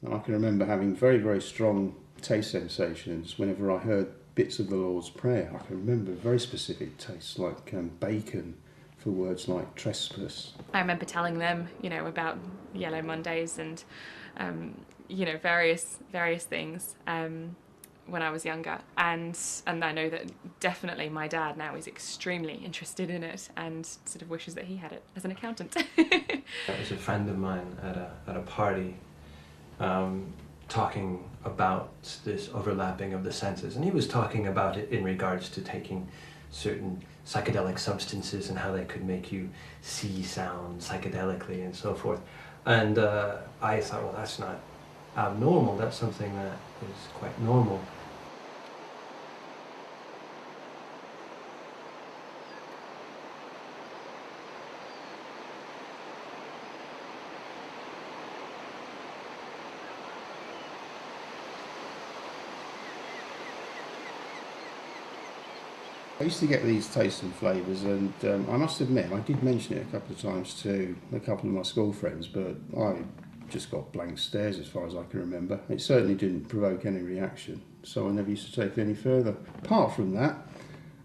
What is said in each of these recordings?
And I can remember having very, very strong taste sensations whenever I heard bits of the Lord's Prayer. I can remember very specific tastes like bacon for words like trespass. I remember telling them, about Yellow Mondays and, various things when I was younger. And I know that definitely my dad now is extremely interested in it and sort of wishes that he had it as an accountant. There was a friend of mine at a party talking about this overlapping of the senses, and he was talking about it in regards to taking certain psychedelic substances and how they could make you see sound psychedelically and so forth. And I thought, well, that's not abnormal, that's something that is quite normal. I used to get these tastes and flavours, and I must admit, I did mention it a couple of times to a couple of my school friends, but I just got blank stares as far as I can remember. It certainly didn't provoke any reaction, so I never used to take it any further. Apart from that,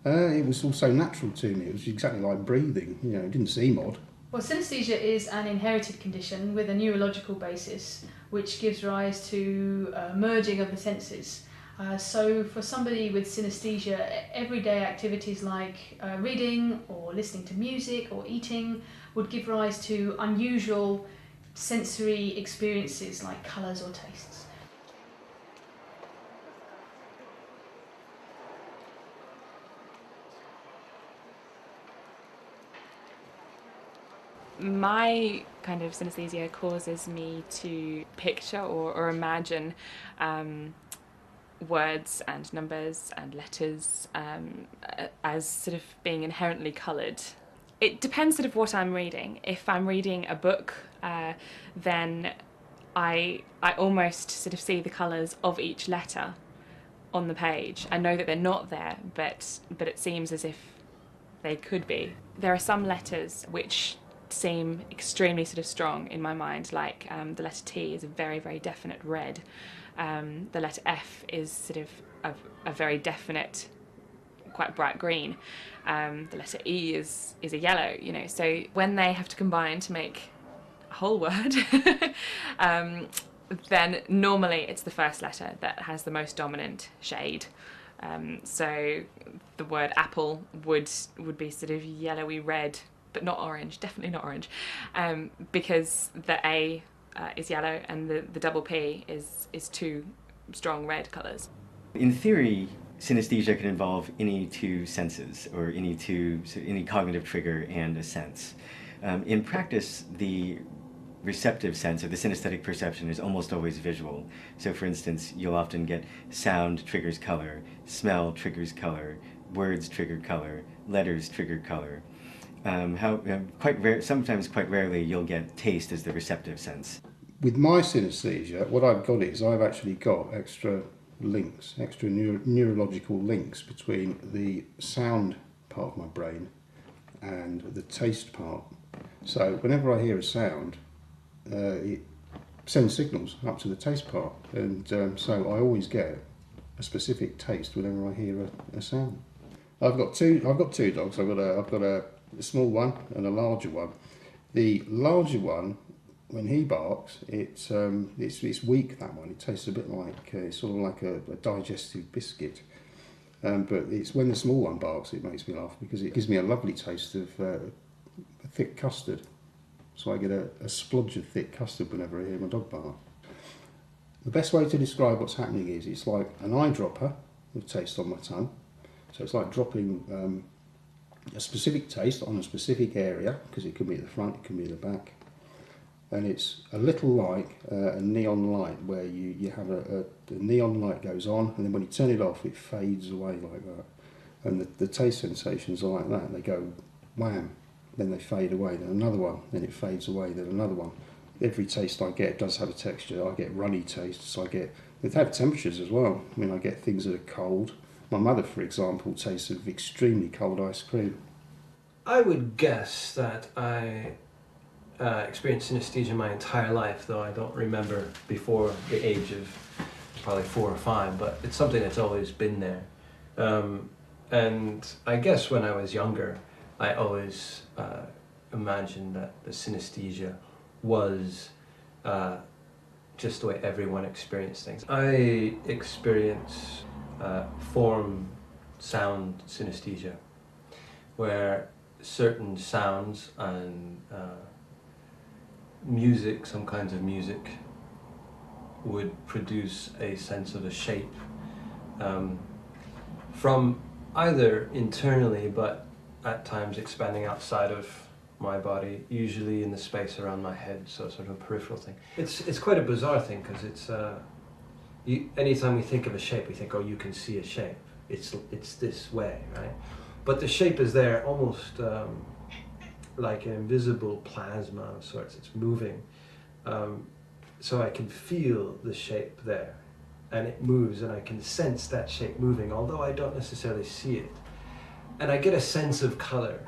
it was also natural to me. It was exactly like breathing, it didn't seem odd. Well, synesthesia is an inherited condition with a neurological basis, which gives rise to merging of the senses. So for somebody with synesthesia, everyday activities like reading or listening to music or eating would give rise to unusual sensory experiences like colours or tastes. My kind of synesthesia causes me to picture or imagine words and numbers and letters as sort of being inherently coloured. It depends sort of what I'm reading. If I'm reading a book, then I almost sort of see the colours of each letter on the page. I know that they're not there, but it seems as if they could be. There are some letters which seem extremely sort of strong in my mind, like the letter T is a very, very definite red. The letter F is sort of a very definite, quite bright green. The letter E is a yellow, So when they have to combine to make a whole word, then normally it's the first letter that has the most dominant shade. So the word apple would be sort of yellowy red, but not orange, definitely not orange, because the A is yellow and the double P is two strong red colours. In theory, synesthesia can involve any two senses or any cognitive trigger and a sense. In practice, the receptive sense or the synesthetic perception is almost always visual. So for instance, you'll often get sound triggers color, smell triggers color, words trigger color, letters trigger color. Sometimes quite rarely you'll get taste as the receptive sense. With my synesthesia, what I've got is I've actually got extra neurological links between the sound part of my brain and the taste part. So whenever I hear a sound, it sends signals up to the taste part, and so I always get a specific taste whenever I hear a sound. I've got two dogs. I've got a small one and a larger one. The larger one, when he barks, it's weak. That one, it tastes a bit like sort of like a digestive biscuit. But it's when the small one barks, it makes me laugh because it gives me a lovely taste of thick custard. So I get a splodge of thick custard whenever I hear my dog bark. The best way to describe what's happening is it's like an eyedropper with taste on my tongue. So it's like dropping a specific taste on a specific area, because it can be at the front, it can be at the back. And it's a little like a neon light, where you have the neon light goes on, and then when you turn it off, it fades away like that. And the taste sensations are like that. They go wham, then they fade away, then another one, then it fades away, then another one. Every taste I get does have a texture. I get runny tastes. They have temperatures as well. I mean, I get things that are cold. My mother, for example, tastes of extremely cold ice cream. I would guess that I experienced synesthesia my entire life, though I don't remember before the age of probably 4 or 5, but it's something that's always been there. And I guess when I was younger, I always imagined that the synesthesia was just the way everyone experienced things. I experience form sound synesthesia, where certain sounds and music, some kinds of music, would produce a sense of a shape from either internally, but at times expanding outside of my body, usually in the space around my head, so sort of a peripheral thing. It's quite a bizarre thing, because it's anytime we think of a shape, we think, oh, you can see a shape. It's this way, right? But the shape is there almost like an invisible plasma of sorts. It's moving. So I can feel the shape there, and it moves, and I can sense that shape moving, although I don't necessarily see it. And I get a sense of color.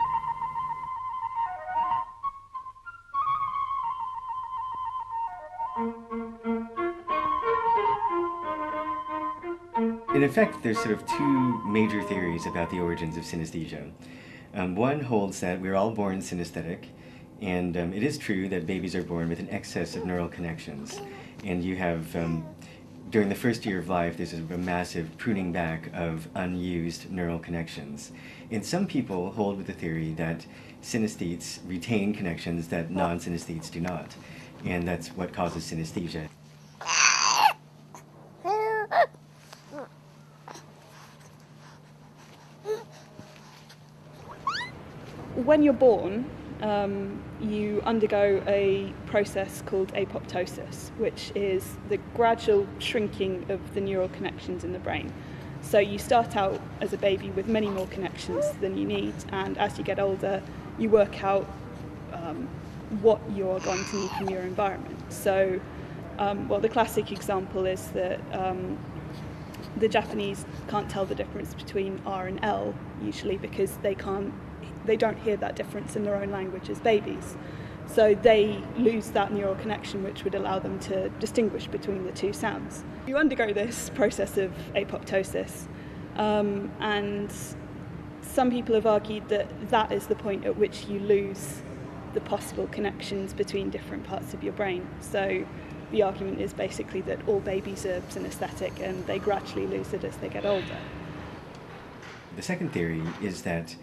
In effect, there's sort of two major theories about the origins of synesthesia. One holds that we're all born synesthetic, and it is true that babies are born with an excess of neural connections. And you have, during the first year of life, there's a massive pruning back of unused neural connections. And some people hold with the theory that synesthetes retain connections that non-synesthetes do not. And that's what causes synesthesia. When you're born, you undergo a process called apoptosis, which is the gradual shrinking of the neural connections in the brain. So you start out as a baby with many more connections than you need, and as you get older, you work out what you're going to need from your environment. So, well, the classic example is that the Japanese can't tell the difference between R and L usually, because they don't hear that difference in their own language as babies. So they lose that neural connection which would allow them to distinguish between the two sounds. You undergo this process of apoptosis, and some people have argued that that is the point at which you lose the possible connections between different parts of your brain. So the argument is basically that all babies are synesthetic and they gradually lose it as they get older. The second theory is that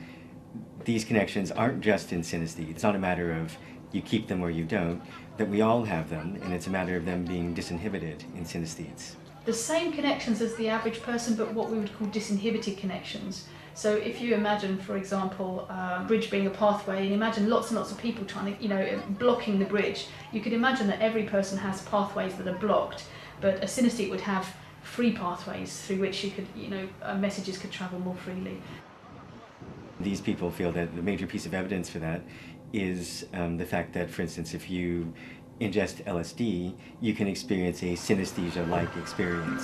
these connections aren't just in synesthete. It's not a matter of you keep them or you don't, that we all have them, and it's a matter of them being disinhibited in synesthetes. The same connections as the average person, but what we would call disinhibited connections. So if you imagine, for example, a bridge being a pathway, and imagine lots and lots of people trying to, blocking the bridge, you could imagine that every person has pathways that are blocked, but a synesthete would have free pathways through which you could, messages could travel more freely. These people feel that the major piece of evidence for that is the fact that, for instance, if you ingest LSD, you can experience a synesthesia-like experience.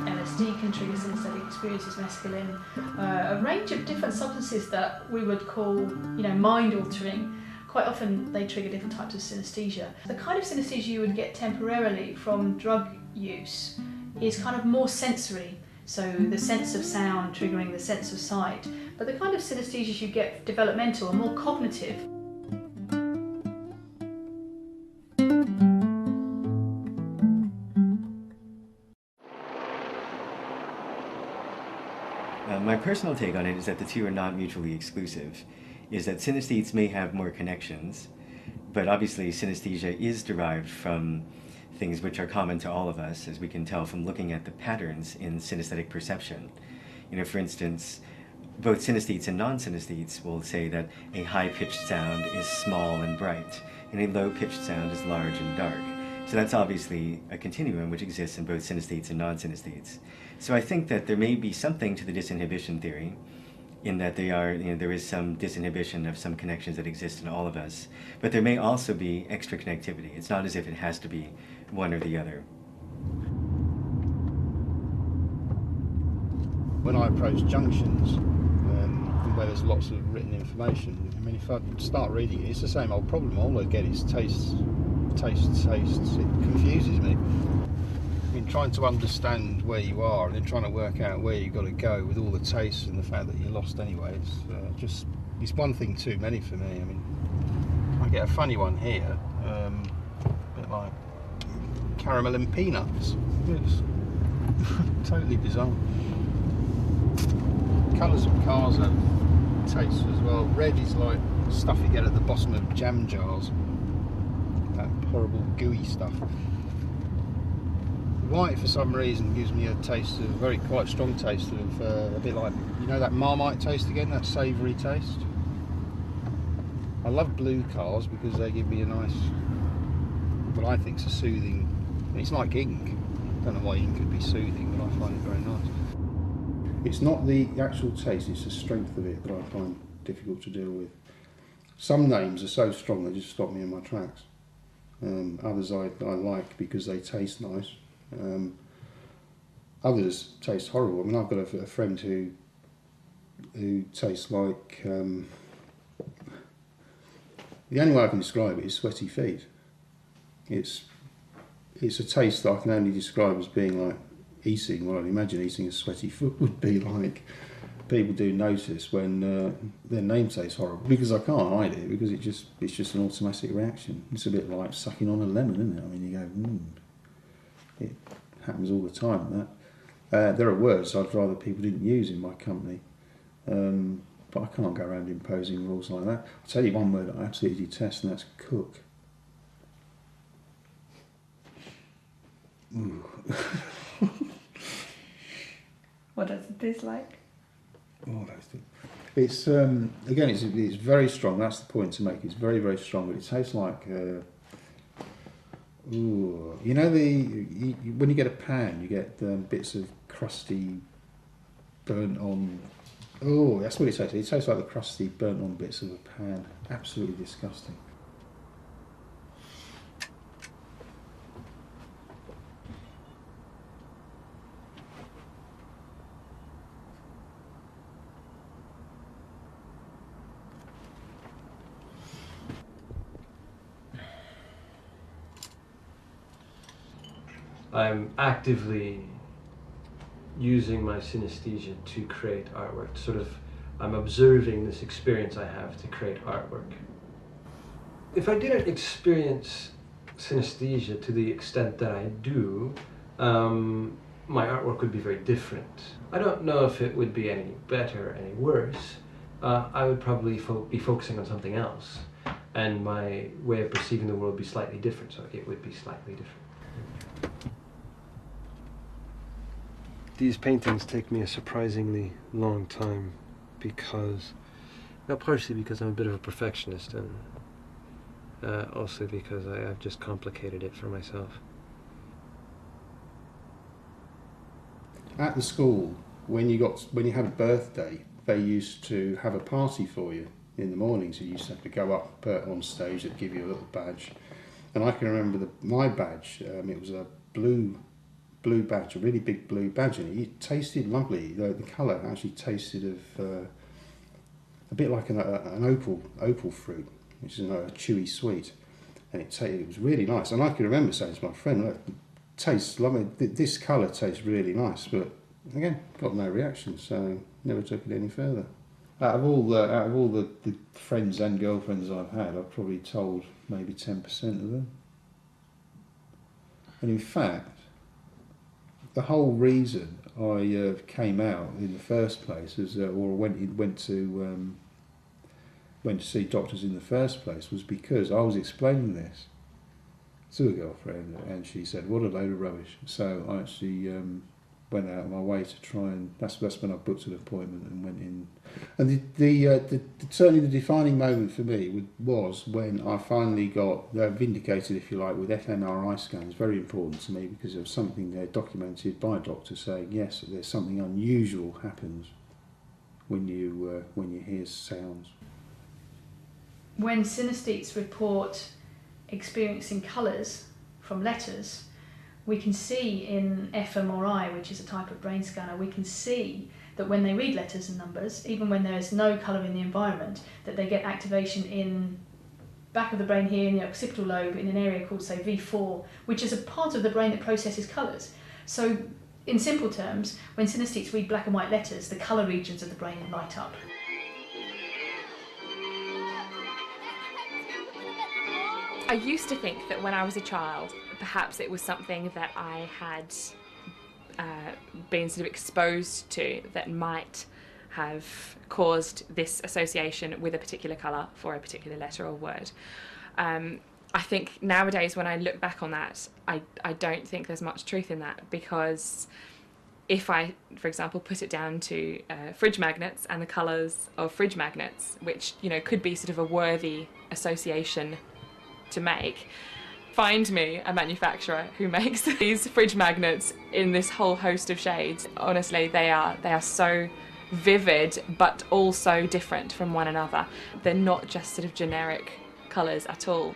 LSD can trigger synesthetic experiences, mescaline, a range of different substances that we would call, mind-altering. Quite often they trigger different types of synesthesia. The kind of synesthesia you would get temporarily from drug use is kind of more sensory, so the sense of sound triggering the sense of sight. But the kind of synesthesias you get developmental are more cognitive. My personal take on it is that the two are not mutually exclusive, is that synesthetes may have more connections, but obviously synesthesia is derived from things which are common to all of us, as we can tell from looking at the patterns in synesthetic perception. For instance, both synesthetes and non-synesthetes will say that a high-pitched sound is small and bright, and a low-pitched sound is large and dark. So that's obviously a continuum which exists in both synesthetes and non-synesthetes. So I think that there may be something to the disinhibition theory, in that there is some disinhibition of some connections that exist in all of us, but there may also be extra connectivity. It's not as if it has to be one or the other. When I approach junctions, where there's lots of written information. I mean, if I start reading it, it's the same old problem. All I get is tastes. It confuses me. I mean, trying to understand where you are and then trying to work out where you've got to go with all the tastes and the fact that you're lost anyway, it's one thing too many for me. I mean, I get a funny one here, a bit like caramel and peanuts. It's totally bizarre. Colours of cars have tastes as well. Red is like stuff you get at the bottom of jam jars, that horrible gooey stuff. White, for some reason, gives me a taste of, quite strong taste of, a bit like, you know, that Marmite taste again, that savoury taste. I love blue cars because they give me a nice, what I think is a soothing, it's like ink. I don't know why ink could be soothing, but I find it very nice. It's not the actual taste, it's the strength of it that I find difficult to deal with. Some names are so strong they just stop me in my tracks. Others I like because they taste nice. Others taste horrible. I mean, I've got a friend who tastes like, the only way I can describe it is sweaty feet. It's a taste that I can only describe as being like eating what I'd imagine eating a sweaty foot would be like. People do notice when their name tastes horrible, because I can't hide it, because it's just an automatic reaction. It's a bit like sucking on a lemon, isn't it? I mean, you go, It happens all the time. There are words I'd rather people didn't use in my company, but I can't go around imposing rules like that. I'll tell you one word that I absolutely detest, and that's cook. Ooh. What does it taste like? Oh, those things. It's again, it's very strong. That's the point to make. It's very, very strong, but it tastes like. Ooh, you know when you get a pan, you get bits of crusty, burnt on. Oh, that's what it tastes. It tastes like the crusty, burnt on bits of a pan. Absolutely disgusting. I'm actively using my synesthesia to create artwork. I'm observing this experience I have to create artwork. If I didn't experience synesthesia to the extent that I do, my artwork would be very different. I don't know if it would be any better or any worse. I would probably be focusing on something else, and my way of perceiving the world would be slightly different, so it would be slightly different. These paintings take me a surprisingly long time because, well, partially because I'm a bit of a perfectionist, and also because I've just complicated it for myself. At the school, when you had a birthday, they used to have a party for you in the morning, so you used to have to go up on stage. They'd give you a little badge, and I can remember my badge. It was a blue badge, a really big blue badge, and it tasted lovely. The colour actually tasted of a bit like an opal fruit, which is a chewy sweet, and it was really nice. And I can remember saying to my friend, "Look, it tastes lovely. This colour tastes really nice," but again, got no reaction, so never took it any further. Out of all the friends and girlfriends I've had, I've probably told maybe 10% of them. And in fact, the whole reason I came out in the first place, or went to see doctors in the first place, was because I was explaining this to a girlfriend, and she said, "What a load of rubbish." So I actually went out of my way to try, and that's when I booked an appointment and went in. And certainly the defining moment for me was when I finally got vindicated, if you like, with fMRI scans. Very important to me, because there was something there documented by a doctor saying, yes, there's something unusual happens when you hear sounds. When synesthetes report experiencing colours from letters, we can see in fMRI, which is a type of brain scanner, we can see that when they read letters and numbers, even when there is no colour in the environment, that they get activation in back of the brain here in the occipital lobe in an area called, say, V4, which is a part of the brain that processes colours. So in simple terms, when synesthetes read black and white letters, the colour regions of the brain light up. I used to think that when I was a child, perhaps it was something that I had been sort of exposed to that might have caused this association with a particular colour for a particular letter or word. I think nowadays when I look back on that, I don't think there's much truth in that, because if I, for example, put it down to fridge magnets and the colours of fridge magnets, which, you know, could be sort of a worthy association to make, find me a manufacturer who makes these fridge magnets in this whole host of shades. Honestly, they are so vivid but also different from one another. They're not just sort of generic colours at all.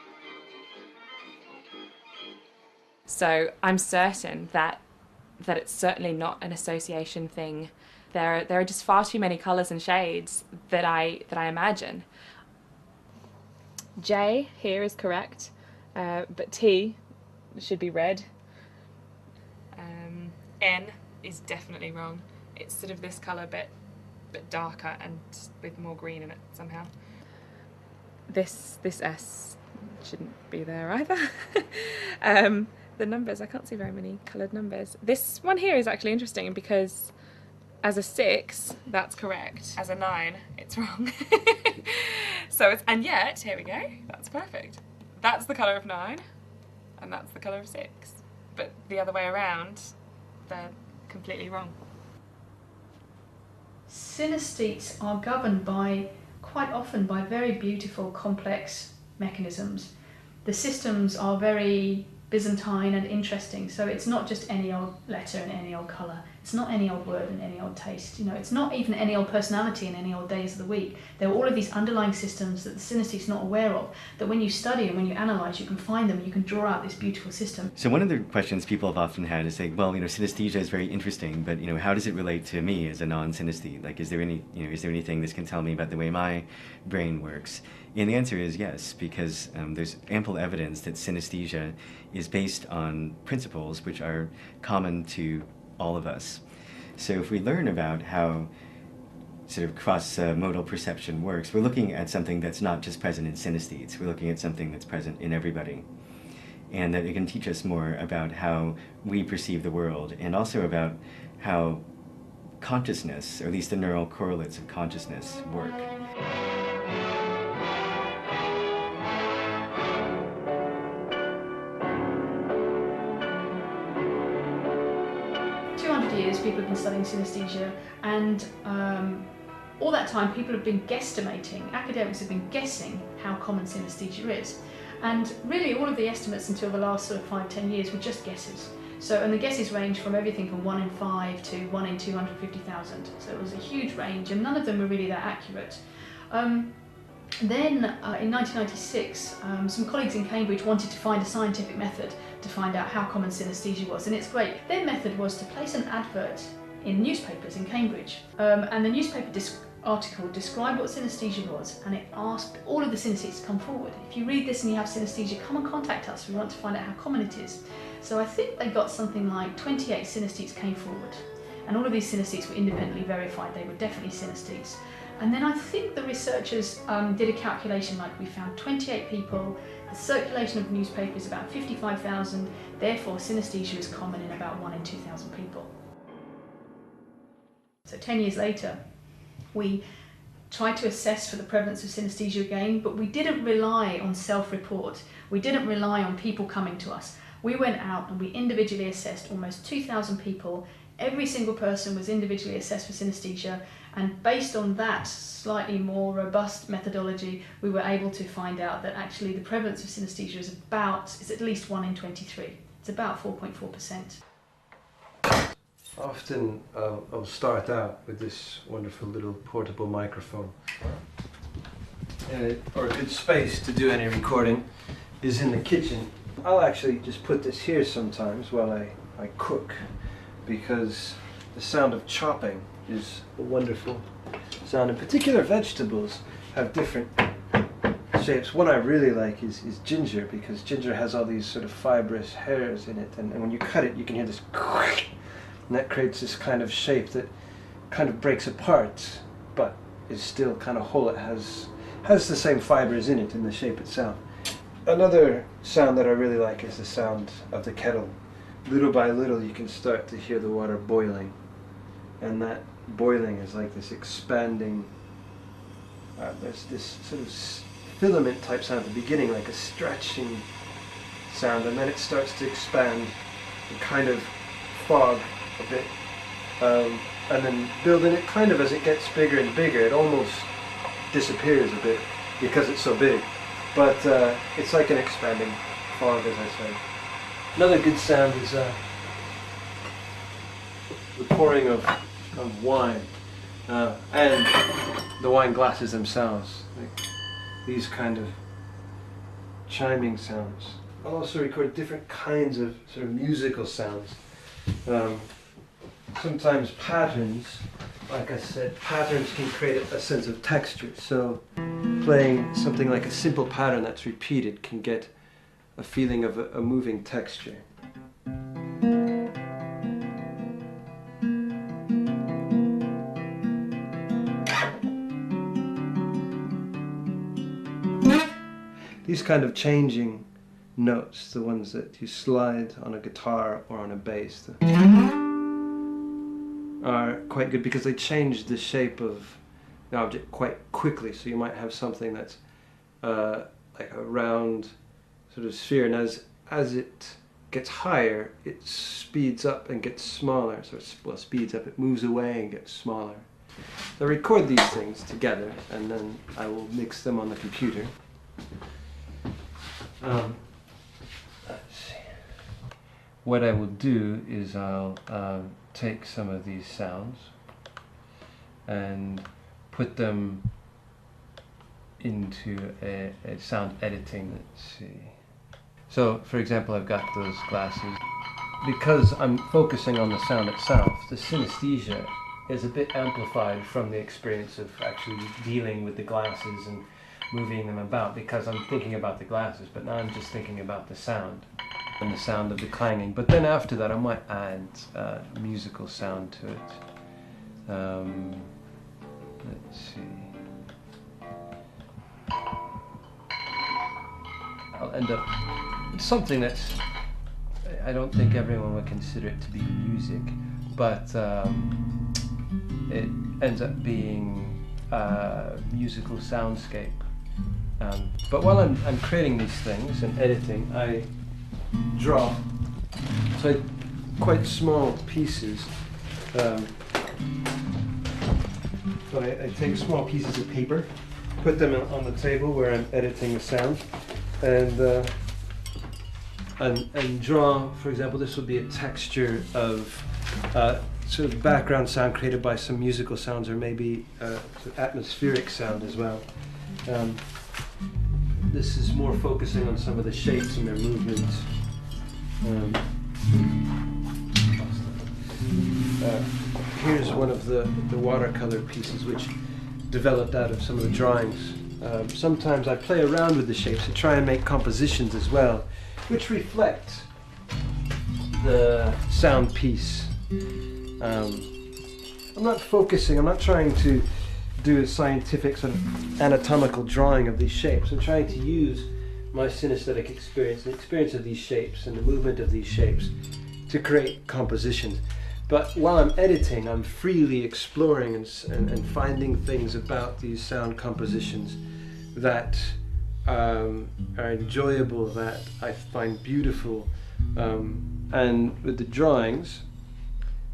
So I'm certain that it's certainly not an association thing. There are just far too many colours and shades that I imagine. J here is correct, but T should be red. N is definitely wrong. It's sort of this colour bit darker and with more green in it somehow. This S shouldn't be there either. The numbers, I can't see very many coloured numbers. This one here is actually interesting because as a 6, that's correct. As a 9, it's wrong. And yet, here we go, that's perfect. That's the colour of 9, and that's the colour of 6. But the other way around, they're completely wrong. Synesthetes are governed quite often by very beautiful, complex mechanisms. The systems are very Byzantine and interesting, so it's not just any old letter and any old colour. It's not any old word and any old taste. You know, it's not even any old personality in any old days of the week. There are all of these underlying systems that the synesthete's not aware of, that when you study and when you analyse, you can find them, you can draw out this beautiful system. So one of the questions people have often had is like, well, you know, synesthesia is very interesting, but, you know, how does it relate to me as a non-synesthete? Like, is there anything this can tell me about the way my brain works? And the answer is yes, because there's ample evidence that synesthesia is based on principles which are common to all of us. So if we learn about how sort of cross-modal perception works, we're looking at something that's not just present in synesthetes, we're looking at something that's present in everybody. And that it can teach us more about how we perceive the world, and also about how consciousness, or at least the neural correlates of consciousness, work. 200 years people have been studying synesthesia, and all that time people have been guesstimating, academics have been guessing how common synesthesia is. And really all of the estimates until the last sort of 5-10 years were just guesses. So, and the guesses range from everything from 1 in 5 to 1 in 250,000. So it was a huge range, and none of them were really that accurate. Then in 1996, some colleagues in Cambridge wanted to find a scientific method to find out how common synesthesia was, and it's great. Their method was to place an advert in newspapers in Cambridge, and the newspaper article described what synesthesia was, and it asked all of the synesthetes to come forward. If you read this and you have synesthesia, come and contact us, we want to find out how common it is. So I think they got something like 28 synesthetes came forward, and all of these synesthetes were independently verified, they were definitely synesthetes. And then I think the researchers did a calculation, like we found 28 people, the circulation of the newspaper is about 55,000, therefore synesthesia is common in about 1 in 2,000 people. So 10 years later, we tried to assess for the prevalence of synesthesia again, but we didn't rely on self-report. We didn't rely on people coming to us. We went out and we individually assessed almost 2,000 people. Every single person was individually assessed for synesthesia, and based on that slightly more robust methodology, we were able to find out that actually the prevalence of synesthesia is at least 1 in 23. It's about 4.4%. Often I'll start out with this wonderful little portable microphone. Or a good space to do any recording is in the kitchen. I'll actually just put this here sometimes while I cook, because the sound of chopping is a wonderful sound. In particular, vegetables have different shapes. One I really like is ginger, because ginger has all these sort of fibrous hairs in it, and when you cut it you can hear this and that creates this kind of shape that kind of breaks apart but is still kind of whole. It has the same fibers in it in the shape itself. Another sound that I really like is the sound of the kettle. Little by little you can start to hear the water boiling, and that boiling is like this expanding, there's this sort of filament type sound at the beginning, like a stretching sound, and then it starts to expand and kind of fog a bit, and then building it kind of as it gets bigger and bigger. It almost disappears a bit because it's so big, but it's like an expanding fog, as I say. Another good sound is the pouring of wine, and the wine glasses themselves. Like these kind of chiming sounds. I'll also record different kinds of sort of musical sounds. Sometimes patterns, like I said, patterns can create a sense of texture. So playing something like a simple pattern that's repeated can get a feeling of a moving texture. These kind of changing notes, the ones that you slide on a guitar or on a bass, are quite good because they change the shape of the object quite quickly. So you might have something that's like a round sort of sphere, and as it gets higher, it speeds up and gets smaller. So it speeds up, it moves away and gets smaller. So I record these things together, and then I will mix them on the computer. Let's see. What I will do is I'll take some of these sounds and put them into a sound editing. Let's see. So, for example, I've got those glasses. Because I'm focusing on the sound itself, the synesthesia is a bit amplified from the experience of actually dealing with the glasses and moving them about, because I'm thinking about the glasses, but now I'm just thinking about the sound and the sound of the clanging. But then after that I might add musical sound to it. Let's see. I'll end up with something that's, I don't think everyone would consider it to be music, but it ends up being a musical soundscape. But while I'm creating these things and editing, I draw. So quite small pieces. So I take small pieces of paper, put them on the table where I'm editing the sound, and draw. For example, this would be a texture of sort of background sound created by some musical sounds, or maybe sort of atmospheric sound as well. This is more focusing on some of the shapes and their movements. Here's one of the watercolor pieces which developed out of some of the drawings. Sometimes I play around with the shapes to try and make compositions as well, which reflect the sound piece. I'm not focusing, I'm not trying to do a scientific sort of anatomical drawing of these shapes. I'm trying to use my synesthetic experience, the experience of these shapes and the movement of these shapes to create compositions. But while I'm editing, I'm freely exploring and finding things about these sound compositions that are enjoyable, that I find beautiful. And with the drawings,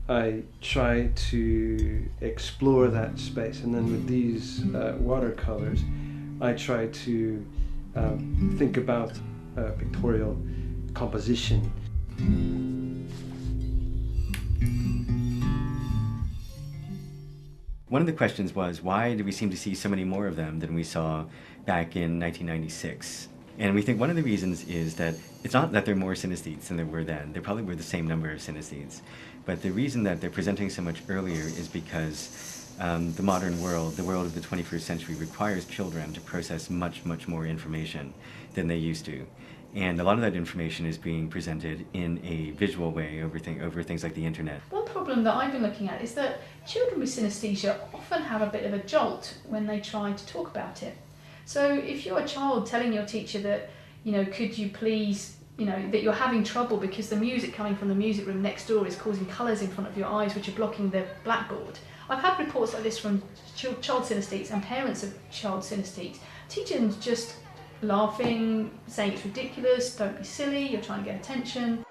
I try to explore that space, and then with these watercolors, I try to think about pictorial composition. One of the questions was, why do we seem to see so many more of them than we saw back in 1996? And we think one of the reasons is that it's not that there are more synesthetes than there were then. There probably were the same number of synesthetes. But the reason that they're presenting so much earlier is because the modern world, the world of the 21st century, requires children to process much, much more information than they used to. And a lot of that information is being presented in a visual way over things like the internet. One problem that I've been looking at is that children with synesthesia often have a bit of a jolt when they try to talk about it. So if you're a child telling your teacher that, could you please, that you're having trouble because the music coming from the music room next door is causing colours in front of your eyes which are blocking the blackboard. I've had reports like this from child synesthetes and parents of child synesthetes. Teachers just laughing, saying it's ridiculous, don't be silly, you're trying to get attention.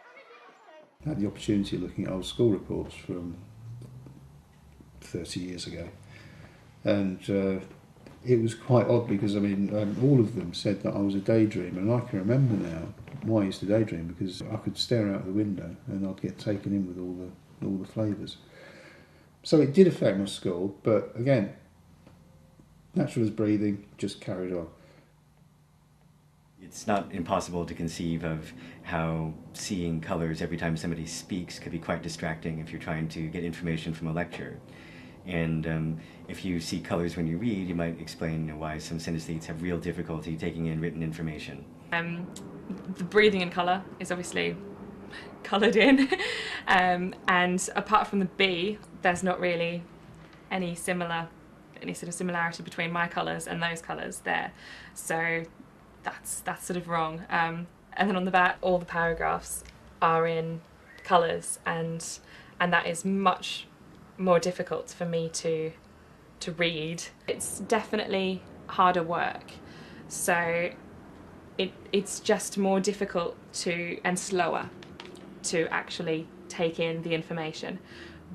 I had the opportunity of looking at old school reports from 30 years ago, and it was quite odd because all of them said that I was a daydreamer, and I can remember now why I used to daydream, because I could stare out the window and I'd get taken in with all the flavours. So it did affect my school, but again, natural as breathing, just carried on. It's not impossible to conceive of how seeing colors every time somebody speaks could be quite distracting if you're trying to get information from a lecture. And if you see colors when you read, you might explain why some synesthetes have real difficulty taking in written information. The breathing in colour is obviously coloured in, and apart from the B, there's not really any sort of similarity between my colours and those colours there. So that's sort of wrong. And then on the back, all the paragraphs are in colours, and that is much more difficult for me to read. It's definitely harder work, so it's just more difficult and slower to actually take in the information,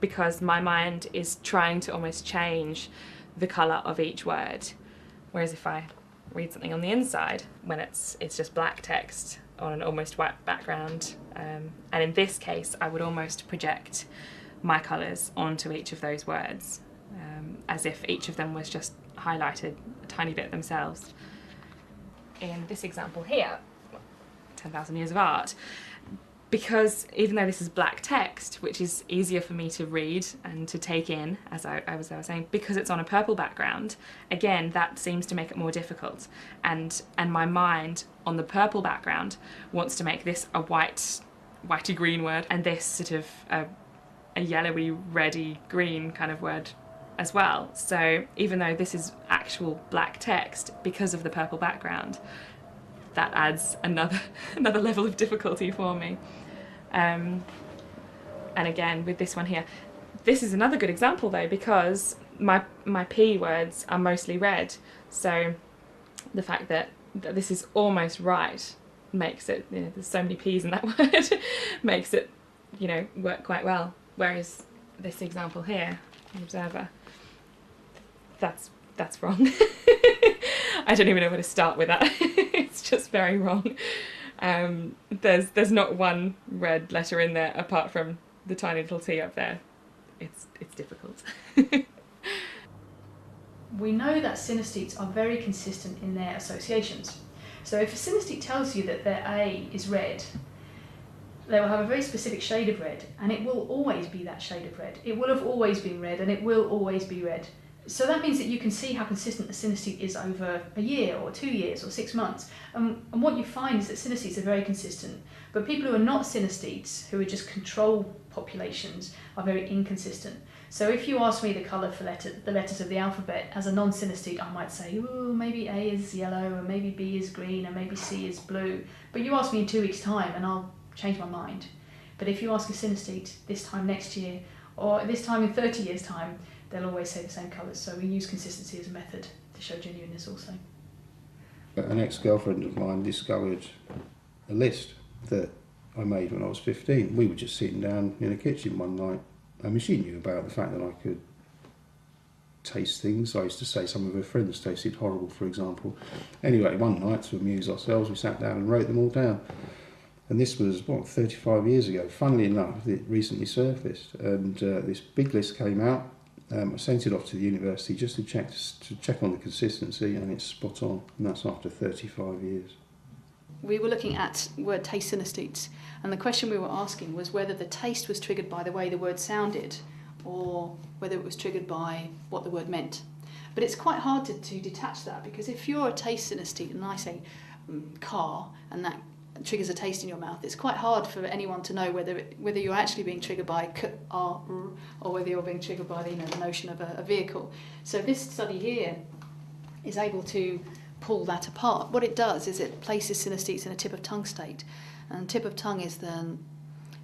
because my mind is trying to almost change the colour of each word. Whereas if I read something on the inside, when it's just black text on an almost white background, and in this case I would almost project my colours onto each of those words, as if each of them was just highlighted a tiny bit themselves. In this example here, 10,000 Years of Art, because even though this is black text, which is easier for me to read and to take in, as I was saying, because it's on a purple background, again, that seems to make it more difficult. And my mind, on the purple background, wants to make this a whitey green word, and this sort of a yellowy, reddy, green kind of word as well. So even though this is actual black text, because of the purple background, that adds another level of difficulty for me. And again, with this one here, this is another good example though, because my P words are mostly red. So the fact that this is almost right makes it, there's so many P's in that word, makes it, work quite well. Whereas this example here, the Observer, that's wrong. I don't even know where to start with that. It's just very wrong. There's not one red letter in there apart from the tiny little T up there. It's difficult. We know that synesthetes are very consistent in their associations. So if a synesthete tells you that their A is red, they will have a very specific shade of red, and it will always be that shade of red. It will have always been red, and it will always be red. So that means that you can see how consistent the synesthete is over a year or 2 years or 6 months. And what you find is that synesthetes are very consistent, but people who are not synesthetes, who are just control populations, are very inconsistent. So if you ask me the colour for the letters of the alphabet, as a non-synesthete, I might say, ooh, maybe A is yellow, or maybe B is green, or maybe C is blue. But you ask me in 2 weeks' time, and I'll change my mind. But if you ask a synesthete this time next year, or this time in 30 years' time, they'll always say the same colours. So we use consistency as a method to show genuineness also. An ex-girlfriend of mine discovered a list that I made when I was 15. We were just sitting down in the kitchen one night. She knew about the fact that I could taste things. I used to say some of her friends tasted horrible, for example. Anyway, one night, to amuse ourselves, we sat down and wrote them all down. And this was, 35 years ago. Funnily enough, it recently surfaced. And this big list came out. I sent it off to the university just to check on the consistency, and it's spot on. And that's after 35 years. we were looking at word taste synesthetes, and the question we were asking was whether the taste was triggered by the way the word sounded or whether it was triggered by what the word meant. But it's quite hard to detach that, because if you're a taste synesthete and I say car and that triggers a taste in your mouth, it's quite hard for anyone to know whether you're actually being triggered by k, r, r, or whether you're being triggered by the notion of a vehicle. So this study here is able to pull that apart. What it does is it places synesthetes in a tip of tongue state, and tip of tongue is the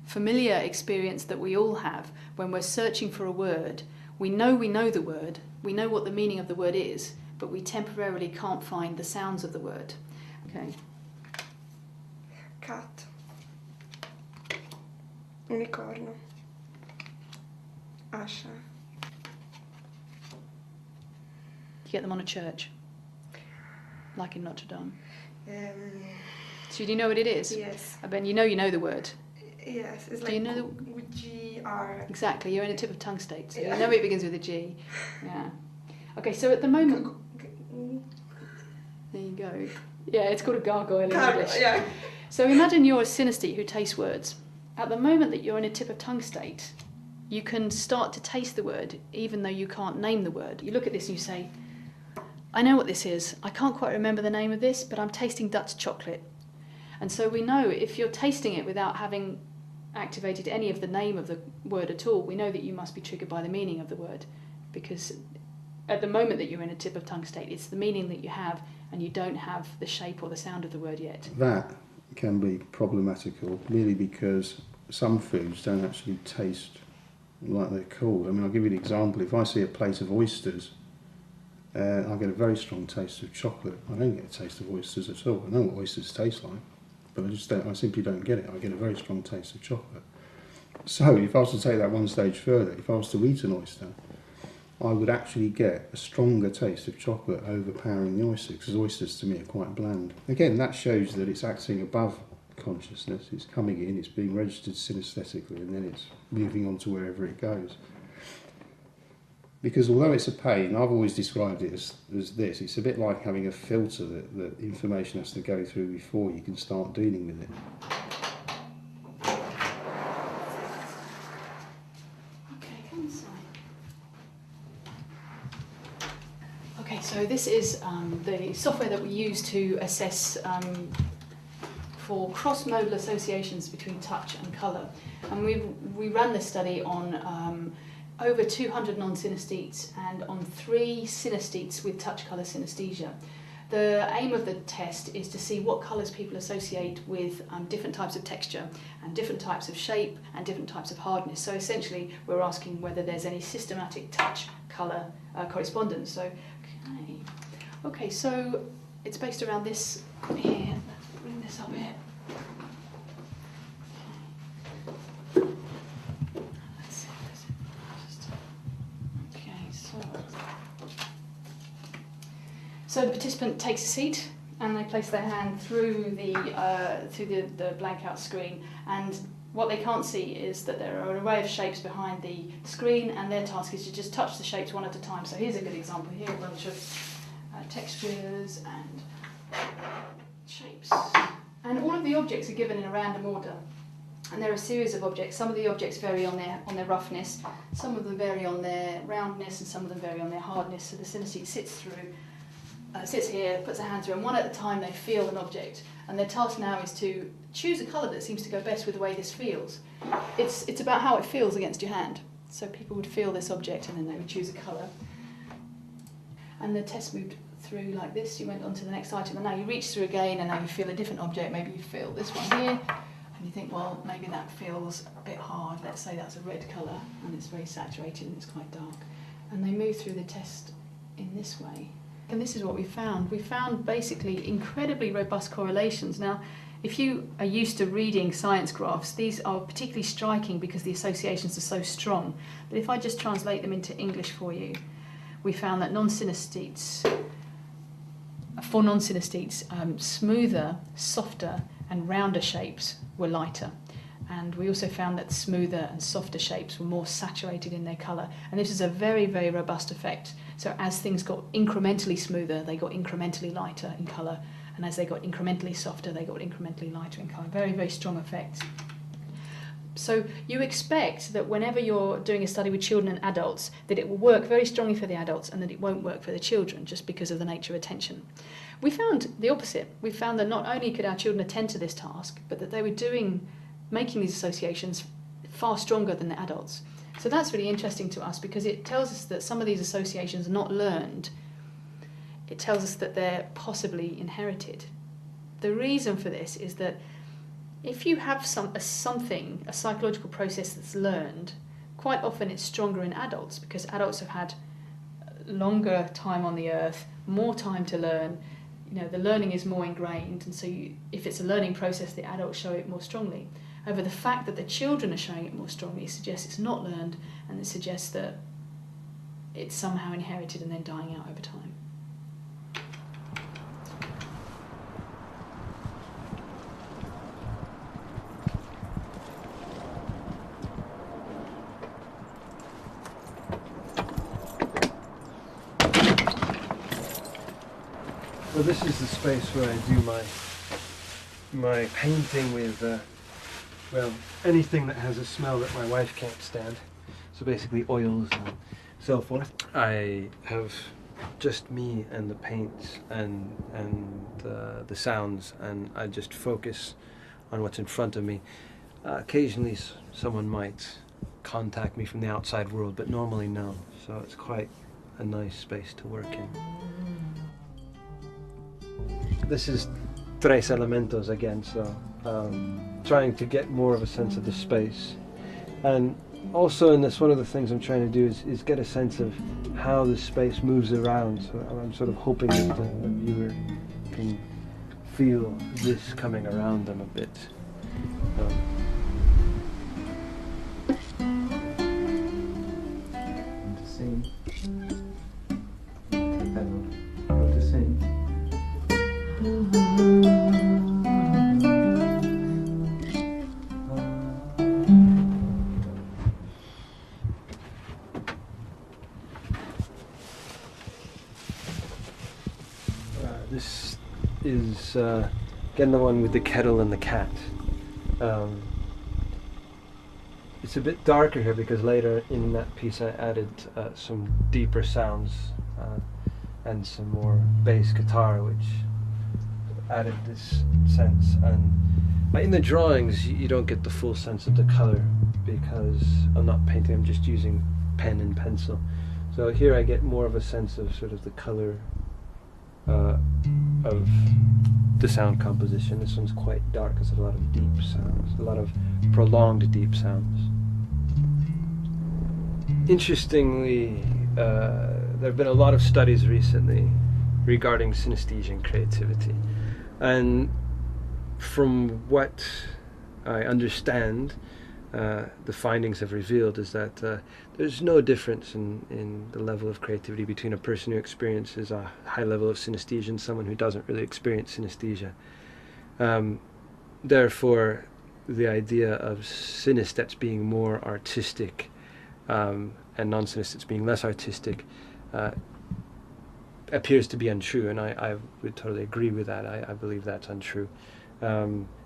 familiar experience that we all have when we're searching for a word. We know the word, we know what the meaning of the word is, but we temporarily can't find the sounds of the word. Okay. Cat. Unicorno. Ascia. You get them on a church, like in Notre Dame. So do you know what it is? Yes. Ben, you know the word. Yes, it's Do like you know with G-R. Exactly, you're in a tip of tongue state, so Yeah. you know it begins with a G. Yeah. Okay, so at the moment... There you go. Yeah, it's called a gargoyle in English. Yeah. So imagine you're a synesthete who tastes words. At the moment that you're in a tip of tongue state, you can start to taste the word even though you can't name the word. You look at this and you say, I know what this is. I can't quite remember the name of this, but I'm tasting Dutch chocolate. And so we know if you're tasting it without having activated any of the name of the word at all, we know that you must be triggered by the meaning of the word, because at the moment that you're in a tip of tongue state, it's the meaning that you have and you don't have the shape or the sound of the word yet. That can be problematical merely because some foods don't actually taste like they're called. I mean, I'll give you an example. If I see a plate of oysters, I get a very strong taste of chocolate. I don't get a taste of oysters at all. I know what oysters taste like, but I simply don't get it. I get a very strong taste of chocolate. So if I was to take that one stage further, if I was to eat an oyster, I would actually get a stronger taste of chocolate overpowering the oyster, because oysters to me are quite bland. Again, that shows that it's acting above consciousness. It's coming in, it's being registered synesthetically, and then it's moving on to wherever it goes. Because although it's a pain, I've always described it as this. It's a bit like having a filter that information has to go through before you can start dealing with it. Okay, come inside. Okay, so this is the software that we use to assess for cross-modal associations between touch and colour. And we ran this study on over 200 non-synesthetes and on 3 synesthetes with touch-colour synesthesia. The aim of the test is to see what colours people associate with different types of texture and different types of shape and different types of hardness. So essentially we're asking whether there's any systematic touch-colour correspondence. So, okay, so it's based around this here. Bring this up here. So the participant takes a seat and they place their hand through the blank out screen, and what they can't see is that there are an array of shapes behind the screen, and their task is to just touch the shapes one at a time. So here's a good example here, a bunch of textures and shapes. And all of the objects are given in a random order. And there are a series of objects. Some of the objects vary on their roughness, some of them vary on their roundness, and some of them vary on their hardness. So the synesthete sits here, puts their hand through, and one at a time they feel an object. And their task now is to choose a colour that seems to go best with the way this feels. It's about how it feels against your hand. So people would feel this object and then they would choose a colour. And the test moved through like this. You went on to the next item, and now you reach through again, and now you feel a different object. Maybe you feel this one here, and you think, well, maybe that feels a bit hard. Let's say that's a red colour, and it's very saturated and it's quite dark. And they move through the test in this way. And this is what we found. We found basically incredibly robust correlations. Now, if you are used to reading science graphs, these are particularly striking because the associations are so strong. But if I just translate them into English for you, we found that for non-synesthetes, smoother, softer and rounder shapes were lighter. And we also found that smoother and softer shapes were more saturated in their colour. And this is a very, very robust effect. So as things got incrementally smoother, they got incrementally lighter in colour. and as they got incrementally softer, they got incrementally lighter in colour. Very, very strong effects. So you expect that whenever you're doing a study with children and adults, that it will work very strongly for the adults and that it won't work for the children, just because of the nature of attention. We found the opposite. We found that not only could our children attend to this task, but that they were making these associations far stronger than the adults. So that's really interesting to us, because it tells us that some of these associations are not learned. It tells us that they're possibly inherited. The reason for this is that if you have a psychological process that's learned, quite often it's stronger in adults, because adults have had longer time on the earth, more time to learn. The learning is more ingrained, and so if it's a learning process, the adults show it more strongly. However, the fact that the children are showing it more strongly suggests it's not learned, and it suggests that it's somehow inherited and then dying out over time. Well, this is the space where I do my painting with, anything that has a smell that my wife can't stand. So basically oils and so forth. I have just me and the paints and the sounds, and I just focus on what's in front of me. Occasionally someone might contact me from the outside world, but normally no. So it's quite a nice space to work in. This is Tres Elementos again, so trying to get more of a sense of the space. And also in this, one of the things I'm trying to do is get a sense of how the space moves around. So I'm sort of hoping that the viewer can feel this coming around them a bit. To sing. Hello. To sing. This is again the one with the kettle and the cat. It's a bit darker here because later in that piece I added some deeper sounds and some more bass guitar, which added this sense. And in the drawings you don't get the full sense of the color because I'm not painting, I'm just using pen and pencil. So here I get more of a sense of sort of the color of the sound composition. This one's quite dark because there's a lot of deep sounds, a lot of prolonged deep sounds. Interestingly, there have been a lot of studies recently regarding synesthesia and creativity, and from what I understand, the findings have revealed is that there's no difference in the level of creativity between a person who experiences a high level of synesthesia and someone who doesn't really experience synesthesia. Therefore, the idea of synesthetes being more artistic and non-synesthetes being less artistic appears to be untrue, and I would totally agree with that. I believe that's untrue.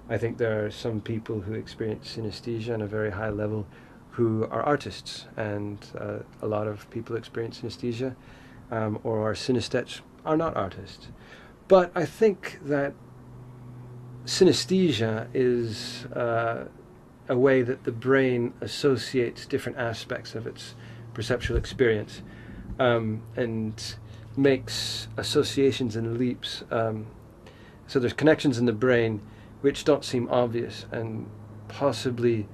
I think there are some people who experience synesthesia on a very high level who are artists, and a lot of people who experience synesthesia or are synesthetes are not artists. But I think that synesthesia is a way that the brain associates different aspects of its perceptual experience and makes associations and leaps. So there's connections in the brain which don't seem obvious, and possibly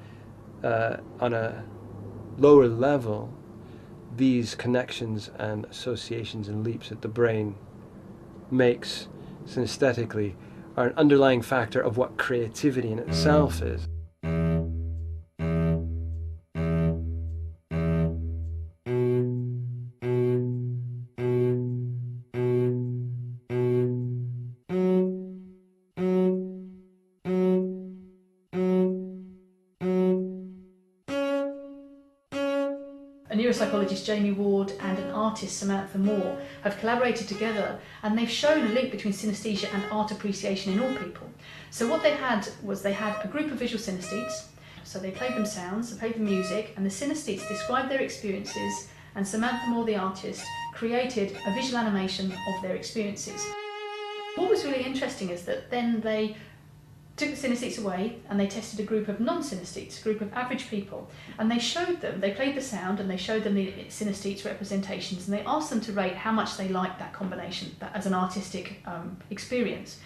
on a lower level, these connections and associations and leaps that the brain makes synesthetically are an underlying factor of what creativity in itself is. An neuropsychologist Jamie Ward and an artist Samantha Moore have collaborated together, and they've shown a link between synesthesia and art appreciation in all people. So what they had was they had a group of visual synesthetes, so they played them sounds, they played them music, and the synesthetes described their experiences, and Samantha Moore, the artist, created a visual animation of their experiences. What was really interesting is that then they took the synesthetes away and they tested a group of non-synesthetes, a group of average people, and they showed them, they played the sound and they showed them the synesthetes representations, and they asked them to rate how much they liked that combination that as an artistic experience.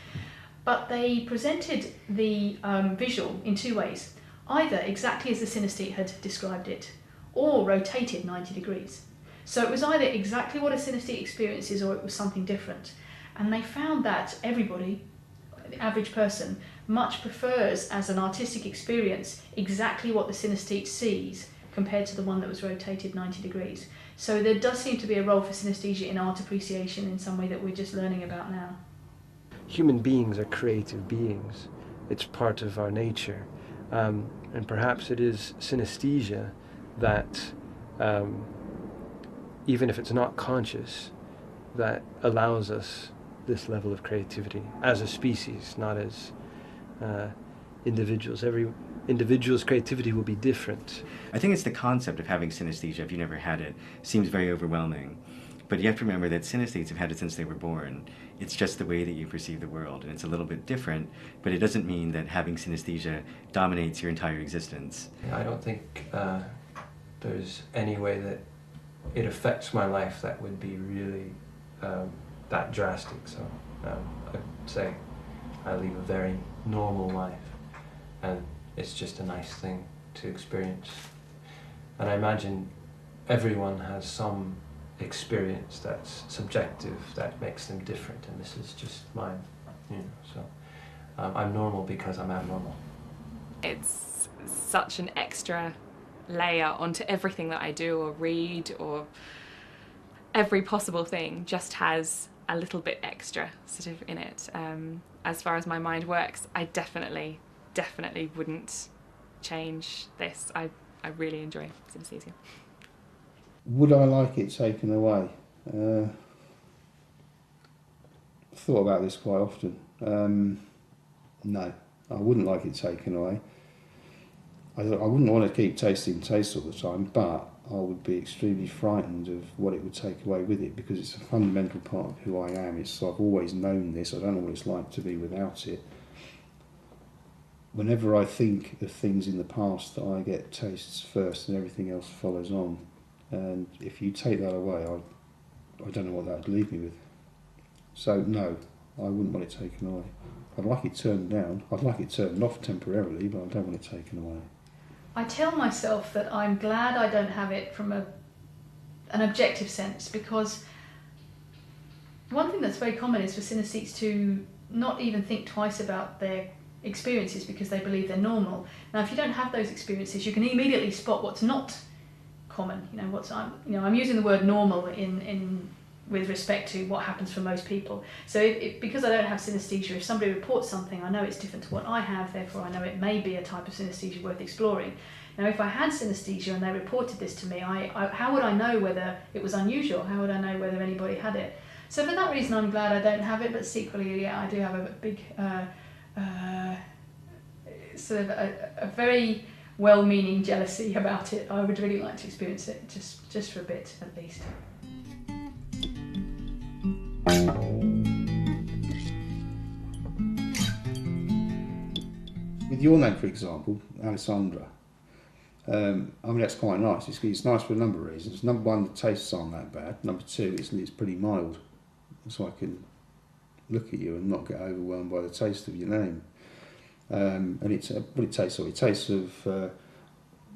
But they presented the visual in two ways, either exactly as the synesthete had described it, or rotated 90 degrees. So it was either exactly what a synesthete experiences or it was something different. And they found that everybody, the average person, much prefers as an artistic experience exactly what the synesthete sees compared to the one that was rotated 90 degrees. So there does seem to be a role for synesthesia in art appreciation in some way that we're just learning about now. Human beings are creative beings. It's part of our nature. And perhaps it is synesthesia that, even if it's not conscious, that allows us this level of creativity as a species, not as individuals. Every individual's creativity will be different. I think it's the concept of having synesthesia, if you never had it, seems very overwhelming. But you have to remember that synesthetes have had it since they were born. It's just the way that you perceive the world, and it's a little bit different, but it doesn't mean that having synesthesia dominates your entire existence. I don't think there's any way that it affects my life that would be really that drastic. So I'd say I lead a very normal life, and it's just a nice thing to experience. And I imagine everyone has some experience that's subjective, that makes them different, and this is just mine, you know. So I'm normal because I'm abnormal. It's such an extra layer onto everything that I do or read, or every possible thing just has a little bit extra sort of in it. As far as my mind works, I definitely wouldn't change this. I really enjoy synesthesia. Would I like it taken away? I've thought about this quite often. No, I wouldn't like it taken away. I wouldn't want to keep tasting taste all the time, but I would be extremely frightened of what it would take away with it, because it's a fundamental part of who I am. I've always known this. I don't know what it's like to be without it. Whenever I think of things in the past, I get tastes first and everything else follows on. And if you take that away, I don't know what that would leave me with. So no, I wouldn't want it taken away. I'd like it turned down. I'd like it turned off temporarily, but I don't want it taken away. I tell myself that I'm glad I don't have it from an objective sense, because one thing that's very common is for synesthetes to not even think twice about their experiences because they believe they're normal. Now, if you don't have those experiences, you can immediately spot what's not common. I'm using the word normal in with respect to what happens for most people. So because I don't have synesthesia, if somebody reports something, I know it's different to what I have, therefore I know it may be a type of synesthesia worth exploring. Now, if I had synesthesia and they reported this to me, how would I know whether it was unusual? How would I know whether anybody had it? So for that reason, I'm glad I don't have it, but secretly, yeah, I do have a big, sort of a very well-meaning jealousy about it. I would really like to experience it, just for a bit at least. With your name, for example, Alessandra, that's quite nice. It's nice for a number of reasons. Number one, the tastes aren't that bad. Number two, it's pretty mild, so I can look at you and not get overwhelmed by the taste of your name. And it tastes of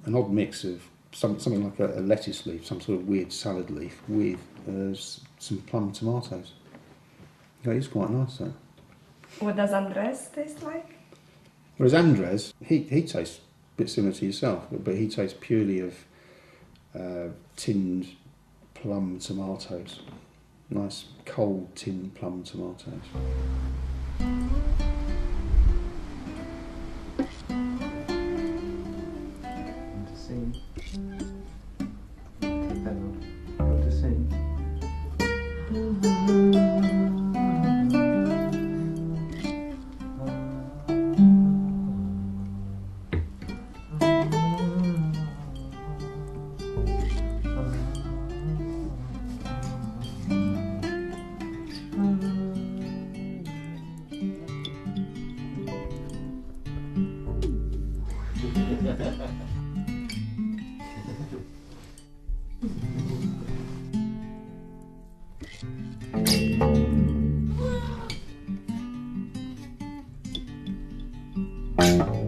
an odd mix of something like a lettuce leaf, some sort of weird salad leaf with some plum tomatoes. Yeah, it's quite nice, though. What does Andres taste like? Whereas Andres, he tastes a bit similar to yourself, but he tastes purely of tinned plum tomatoes. Nice cold tinned plum tomatoes. you.